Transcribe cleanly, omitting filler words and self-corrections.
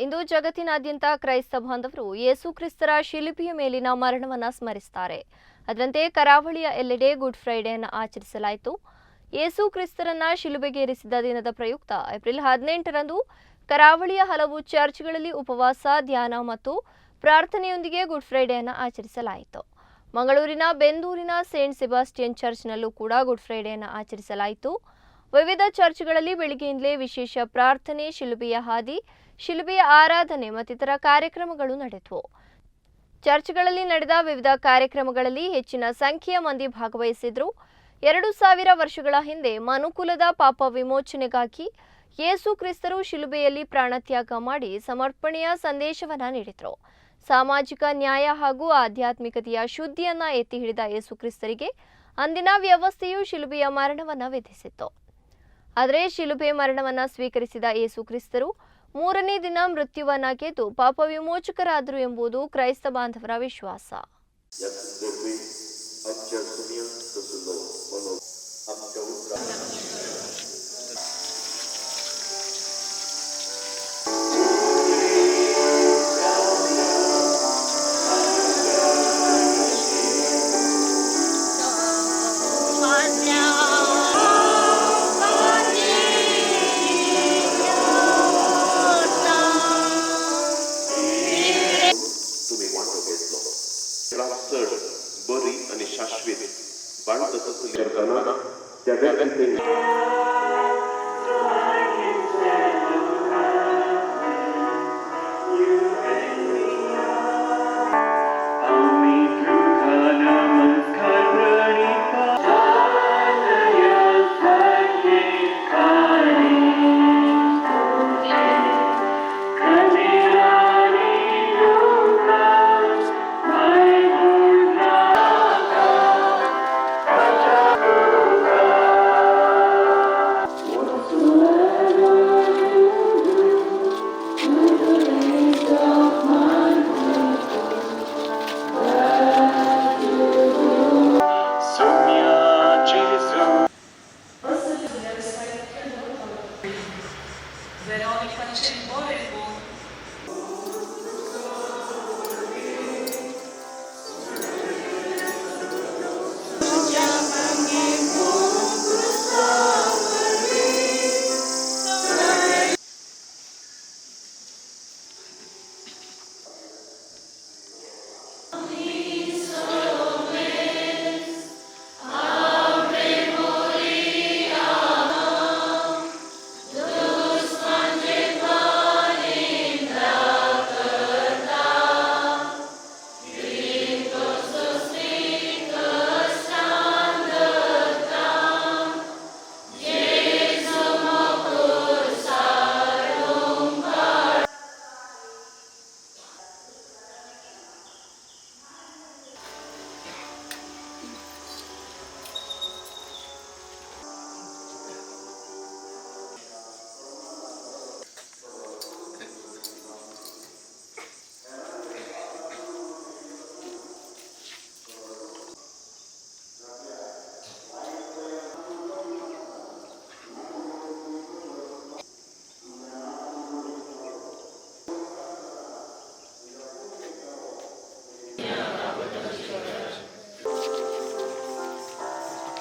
ಇಂದು ಜಗತ್ತಿನಾದ್ಯಂತ ಕ್ರೈಸ್ತ ಬಾಂಧವರು ಯೇಸು ಕ್ರಿಸ್ತರ ಶಿಲುಬೆಯ ಮೇಲಿನ ಮರಣವನ್ನು ಸ್ಮರಿಸುತ್ತಾರೆ. ಅದರಂತೆ ಕರಾವಳಿಯ ಎಲ್ಲೆಡೆ ಗುಡ್ ಫ್ರೈಡೆಯನ್ನು ಆಚರಿಸಲಾಯಿತು. ಯೇಸು ಕ್ರಿಸ್ತರನ್ನ ಶಿಲುಬೆಗೇರಿಸಿದ ದಿನದ ಪ್ರಯುಕ್ತ ಏಪ್ರಿಲ್ 18ರಂದು ಕರಾವಳಿಯ ಹಲವು ಚರ್ಚ್ಗಳಲ್ಲಿ ಉಪವಾಸ, ಧ್ಯಾನ ಮತ್ತು ಪ್ರಾರ್ಥನೆಯೊಂದಿಗೆ ಗುಡ್ ಫ್ರೈಡೆಯನ್ನು ಆಚರಿಸಲಾಯಿತು. ಮಂಗಳೂರಿನ ಬೆಂದೂರಿನ ಸೇಂಟ್ ಸೆಬಾಸ್ಟಿಯನ್ ಚರ್ಚ್ನಲ್ಲೂ ಕೂಡ ಗುಡ್ ಫ್ರೈಡೆಯನ್ನು ಆಚರಿಸಲಾಯಿತು. ವಿವಿಧ ಚರ್ಚ್ಗಳಲ್ಲಿ ಬೆಳಗ್ಗೆಯಿಂದಲೇ ವಿಶೇಷ ಪ್ರಾರ್ಥನೆ, ಶಿಲುಬೆಯ ಹಾದಿ, ಶಿಲುಬೆಯ ಆರಾಧನೆ ಮತ್ತಿತರ ಕಾರ್ಯಕ್ರಮಗಳು ನಡೆದವು. ಚರ್ಚ್ಗಳಲ್ಲಿ ನಡೆದ ವಿವಿಧ ಕಾರ್ಯಕ್ರಮಗಳಲ್ಲಿ ಹೆಚ್ಚಿನ ಸಂಖ್ಯೆಯ ಮಂದಿ ಭಾಗವಹಿಸಿದ್ರು. 2000 ವರ್ಷಗಳ ಹಿಂದೆ ಮನುಕುಲದ ಪಾಪ ವಿಮೋಚನೆಗಾಗಿ ಯೇಸು ಕ್ರಿಸ್ತರು ಶಿಲುಬೆಯಲ್ಲಿ ಪ್ರಾಣತ್ಯಾಗ ಮಾಡಿ ಸಮರ್ಪಣೆಯ ಸಂದೇಶವನ್ನು ನೀಡಿದರು. ಸಾಮಾಜಿಕ ನ್ಯಾಯ ಹಾಗೂ ಆಧ್ಯಾತ್ಮಿಕತೆಯ ಶುದ್ಧಿಯನ್ನ ಎತ್ತಿ ಹಿಡಿದ ಯೇಸು ಕ್ರಿಸ್ತರಿಗೆ ಅಂದಿನ ವ್ಯವಸ್ಥೆಯು ಶಿಲುಬೆಯ ಮರಣವನ್ನು ವಿಧಿಸಿತ್ತು. ಆದರೆ ಶಿಲುಬೆ ಮರಣವನ್ನು ಸ್ವೀಕರಿಸಿದ ಯೇಸು ಕ್ರಿಸ್ತರು 3ನೇ ದಿನ ಮೃತ್ಯುವನ್ನ ಗೆದ್ದು ಪಾಪ ವಿಮೋಚಕರಾದರು ಎಂಬುದು ಕ್ರೈಸ್ತ ಬಾಂಧವರ ವಿಶ್ವಾಸ.